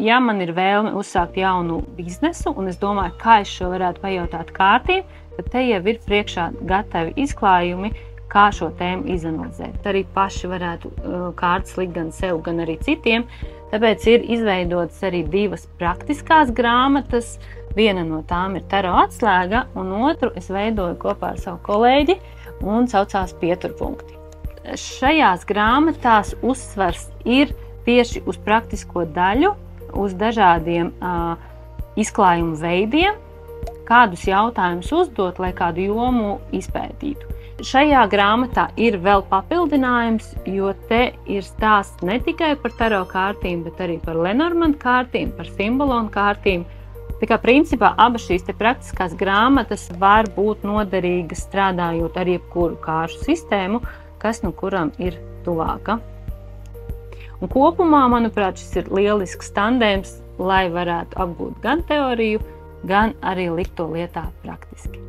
ja man ir vēlme uzsākt jaunu biznesu, un es domāju, kā es šo varētu pajautāt kārtīm, tad te jau ir priekšā gatavi izklājumi, kā šo tēmu izanalizēt. Arī paši varētu kārtas likt gan sev, gan arī citiem. Tāpēc ir izveidotas arī 2 praktiskās grāmatas. Viena no tām ir taro atslēga, un otru es veidoju kopā ar savu kolēģi un saucās pieturpunkti. Šajās grāmatās uzsvars ir tieši uz praktisko daļu, uz dažādiem izklājumu veidiem, kādus jautājumus uzdot, lai kādu jomu izpētītu. Šajā grāmatā ir vēl papildinājums, jo te ir stāsts ne tikai par taro kārtīm, bet arī par Lenormand kārtīm, par simbolonu kārtīm. Tā kā principā abas šīs te praktiskās grāmatas var būt noderīgas strādājot ar jebkuru kāršu sistēmu, kas nu kuram ir tuvāka. Un kopumā, manuprāt, šis ir lielisks tandēms, lai varētu apgūt gan teoriju, gan arī likt to lietā praktiski.